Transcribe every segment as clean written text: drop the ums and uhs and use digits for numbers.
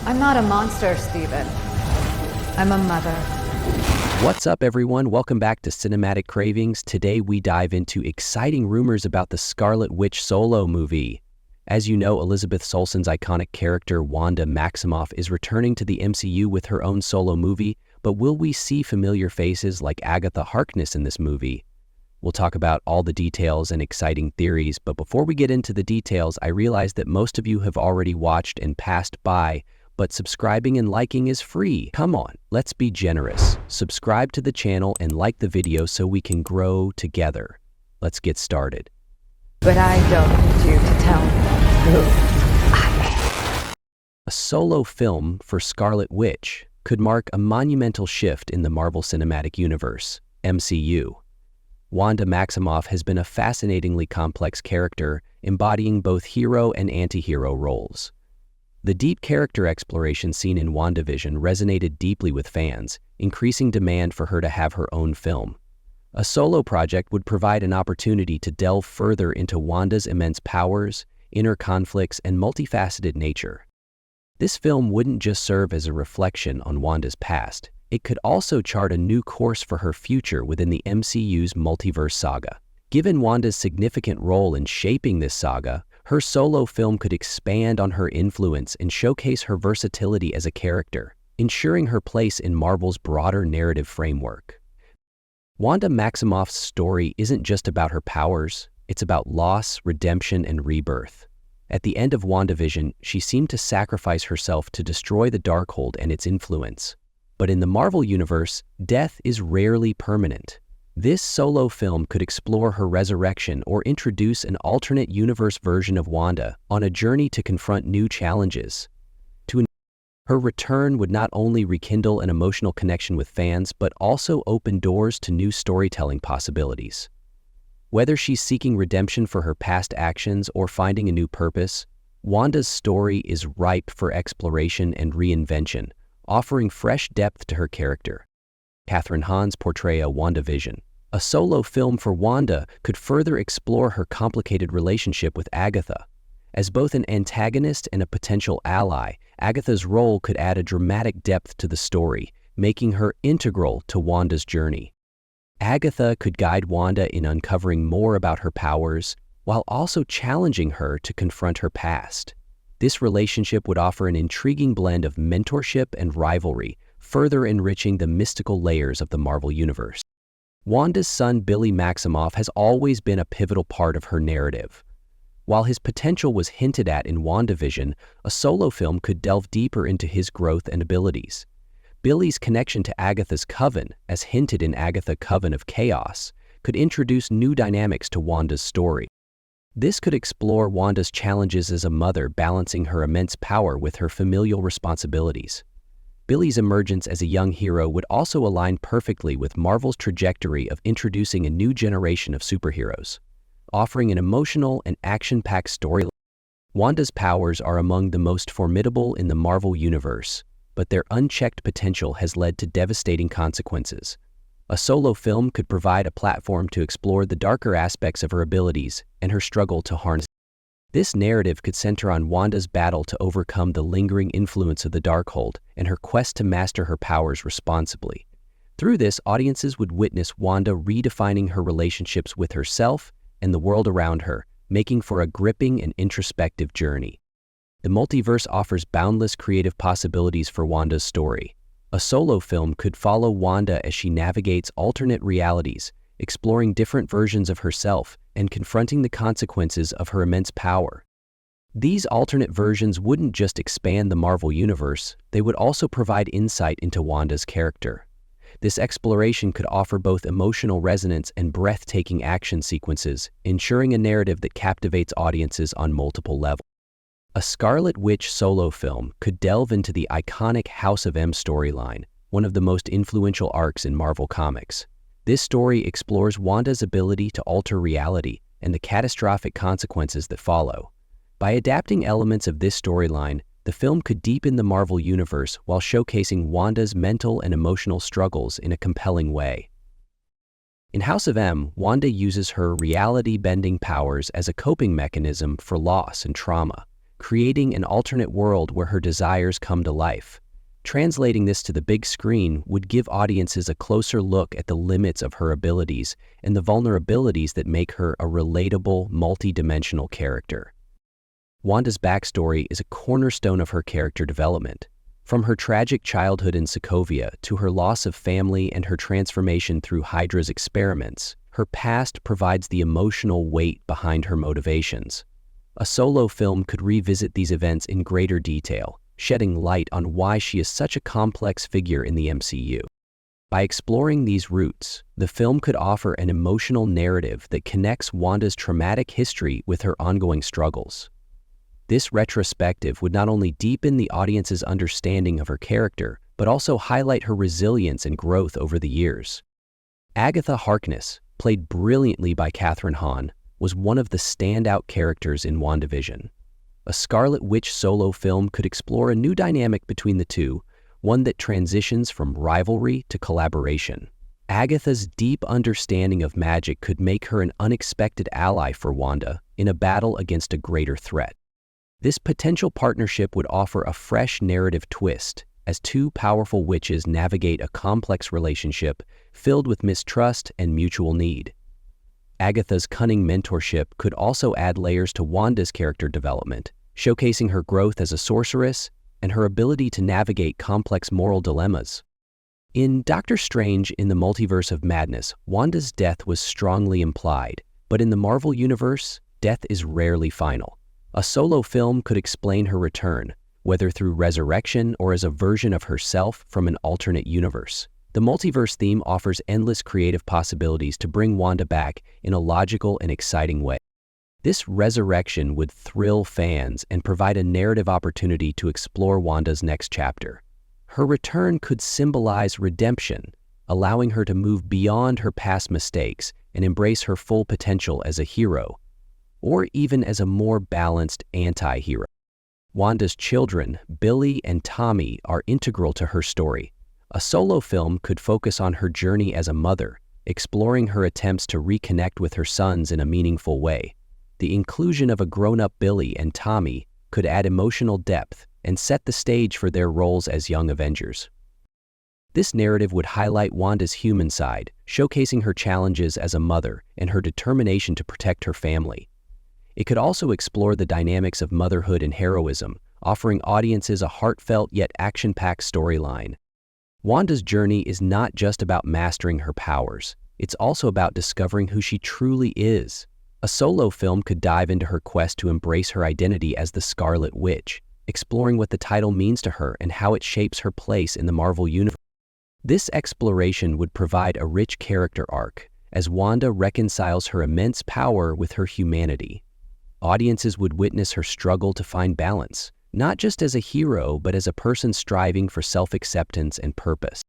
I'm not a monster, Steven. I'm a mother. What's up, everyone? Welcome back to Cinematic Cravings. Today we dive into exciting rumors about the Scarlet Witch solo movie. As you know, Elizabeth Olsen's iconic character Wanda Maximoff is returning to the MCU with her own solo movie, but will we see familiar faces like Agatha Harkness in this movie? We'll talk about all the details and exciting theories, but before we get into the details, I realize that most of you have already watched and passed by, but subscribing and liking is free. Come on, let's be generous. Subscribe to the channel and like the video so we can grow together. Let's get started. But I don't need you to tell me who I am. A solo film for Scarlet Witch could mark a monumental shift in the Marvel Cinematic Universe, MCU. Wanda Maximoff has been a fascinatingly complex character, embodying both hero and anti-hero roles. The deep character exploration seen in WandaVision resonated deeply with fans, increasing demand for her to have her own film. A solo project would provide an opportunity to delve further into Wanda's immense powers, inner conflicts, and multifaceted nature. This film wouldn't just serve as a reflection on Wanda's past, it could also chart a new course for her future within the MCU's multiverse saga. Given Wanda's significant role in shaping this saga, her solo film could expand on her influence and showcase her versatility as a character, ensuring her place in Marvel's broader narrative framework. Wanda Maximoff's story isn't just about her powers, it's about loss, redemption, and rebirth. At the end of WandaVision, she seemed to sacrifice herself to destroy the Darkhold and its influence. But in the Marvel Universe, death is rarely permanent. This solo film could explore her resurrection or introduce an alternate universe version of Wanda on a journey to confront new challenges. Her return would not only rekindle an emotional connection with fans, but also open doors to new storytelling possibilities. Whether she's seeking redemption for her past actions or finding a new purpose, Wanda's story is ripe for exploration and reinvention, offering fresh depth to her character. Kathryn Hahn's portrayal of WandaVision. A solo film for Wanda could further explore her complicated relationship with Agatha. As both an antagonist and a potential ally, Agatha's role could add a dramatic depth to the story, making her integral to Wanda's journey. Agatha could guide Wanda in uncovering more about her powers, while also challenging her to confront her past. This relationship would offer an intriguing blend of mentorship and rivalry, further enriching the mystical layers of the Marvel Universe. Wanda's son Billy Maximoff has always been a pivotal part of her narrative. While his potential was hinted at in WandaVision, a solo film could delve deeper into his growth and abilities. Billy's connection to Agatha's coven, as hinted in Agatha Coven of Chaos, could introduce new dynamics to Wanda's story. This could explore Wanda's challenges as a mother, balancing her immense power with her familial responsibilities. Billy's emergence as a young hero would also align perfectly with Marvel's trajectory of introducing a new generation of superheroes, offering an emotional and action-packed story. Wanda's powers are among the most formidable in the Marvel Universe, but their unchecked potential has led to devastating consequences. A solo film could provide a platform to explore the darker aspects of her abilities and her struggle to harness. This narrative could center on Wanda's battle to overcome the lingering influence of the Darkhold and her quest to master her powers responsibly. Through this, audiences would witness Wanda redefining her relationships with herself and the world around her, making for a gripping and introspective journey. The multiverse offers boundless creative possibilities for Wanda's story. A solo film could follow Wanda as she navigates alternate realities, exploring different versions of herself and confronting the consequences of her immense power. These alternate versions wouldn't just expand the Marvel Universe, they would also provide insight into Wanda's character. This exploration could offer both emotional resonance and breathtaking action sequences, ensuring a narrative that captivates audiences on multiple levels. A Scarlet Witch solo film could delve into the iconic House of M storyline, one of the most influential arcs in Marvel Comics. This story explores Wanda's ability to alter reality and the catastrophic consequences that follow. By adapting elements of this storyline, the film could deepen the Marvel Universe while showcasing Wanda's mental and emotional struggles in a compelling way. In House of M, Wanda uses her reality-bending powers as a coping mechanism for loss and trauma, creating an alternate world where her desires come to life. Translating this to the big screen would give audiences a closer look at the limits of her abilities and the vulnerabilities that make her a relatable, multi-dimensional character. Wanda's backstory is a cornerstone of her character development. From her tragic childhood in Sokovia to her loss of family and her transformation through Hydra's experiments, her past provides the emotional weight behind her motivations. A solo film could revisit these events in greater detail, shedding light on why she is such a complex figure in the MCU. By exploring these roots, the film could offer an emotional narrative that connects Wanda's traumatic history with her ongoing struggles. This retrospective would not only deepen the audience's understanding of her character, but also highlight her resilience and growth over the years. Agatha Harkness, played brilliantly by Kathryn Hahn, was one of the standout characters in WandaVision. A Scarlet Witch solo film could explore a new dynamic between the two, one that transitions from rivalry to collaboration. Agatha's deep understanding of magic could make her an unexpected ally for Wanda in a battle against a greater threat. This potential partnership would offer a fresh narrative twist as two powerful witches navigate a complex relationship filled with mistrust and mutual need. Agatha's cunning mentorship could also add layers to Wanda's character development, showcasing her growth as a sorceress and her ability to navigate complex moral dilemmas. In Doctor Strange in the Multiverse of Madness, Wanda's death was strongly implied, but in the Marvel Universe, death is rarely final. A solo film could explain her return, whether through resurrection or as a version of herself from an alternate universe. The multiverse theme offers endless creative possibilities to bring Wanda back in a logical and exciting way. This resurrection would thrill fans and provide a narrative opportunity to explore Wanda's next chapter. Her return could symbolize redemption, allowing her to move beyond her past mistakes and embrace her full potential as a hero, or even as a more balanced anti-hero. Wanda's children, Billy and Tommy, are integral to her story. A solo film could focus on her journey as a mother, exploring her attempts to reconnect with her sons in a meaningful way. The inclusion of a grown-up Billy and Tommy could add emotional depth and set the stage for their roles as young Avengers. This narrative would highlight Wanda's human side, showcasing her challenges as a mother and her determination to protect her family. It could also explore the dynamics of motherhood and heroism, offering audiences a heartfelt yet action-packed storyline. Wanda's journey is not just about mastering her powers, it's also about discovering who she truly is. A solo film could dive into her quest to embrace her identity as the Scarlet Witch, exploring what the title means to her and how it shapes her place in the Marvel Universe. This exploration would provide a rich character arc, as Wanda reconciles her immense power with her humanity. Audiences would witness her struggle to find balance, not just as a hero, but as a person striving for self-acceptance and purpose.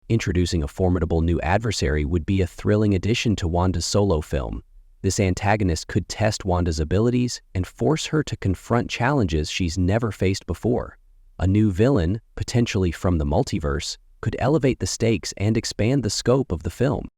Introducing a formidable new adversary would be a thrilling addition to Wanda's solo film. This antagonist could test Wanda's abilities and force her to confront challenges she's never faced before. A new villain, potentially from the multiverse, could elevate the stakes and expand the scope of the film.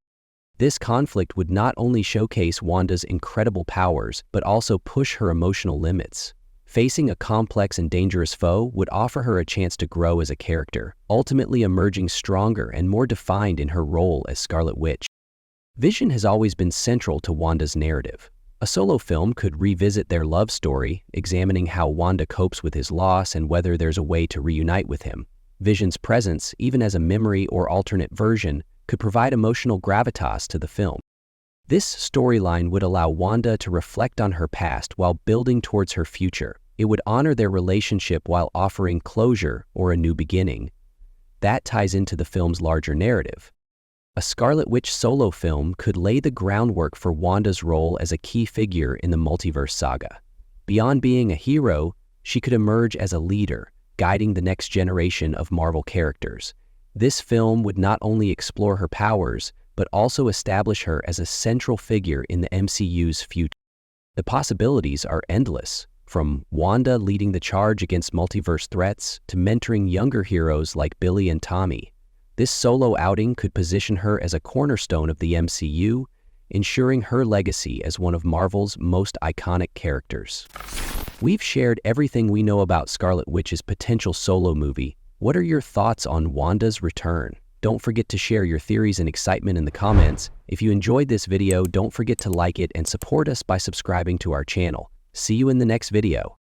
This conflict would not only showcase Wanda's incredible powers, but also push her emotional limits. Facing a complex and dangerous foe would offer her a chance to grow as a character, ultimately emerging stronger and more defined in her role as Scarlet Witch. Vision has always been central to Wanda's narrative. A solo film could revisit their love story, examining how Wanda copes with his loss and whether there's a way to reunite with him. Vision's presence, even as a memory or alternate version, could provide emotional gravitas to the film. This storyline would allow Wanda to reflect on her past while building towards her future. It would honor their relationship while offering closure or a new beginning. That ties into the film's larger narrative. A Scarlet Witch solo film could lay the groundwork for Wanda's role as a key figure in the multiverse saga. Beyond being a hero, she could emerge as a leader, guiding the next generation of Marvel characters. This film would not only explore her powers, but also establish her as a central figure in the MCU's future. The possibilities are endless, from Wanda leading the charge against multiverse threats to mentoring younger heroes like Billy and Tommy. This solo outing could position her as a cornerstone of the MCU, ensuring her legacy as one of Marvel's most iconic characters. We've shared everything we know about Scarlet Witch's potential solo movie. What are your thoughts on Wanda's return? Don't forget to share your theories and excitement in the comments. If you enjoyed this video, don't forget to like it and support us by subscribing to our channel. See you in the next video.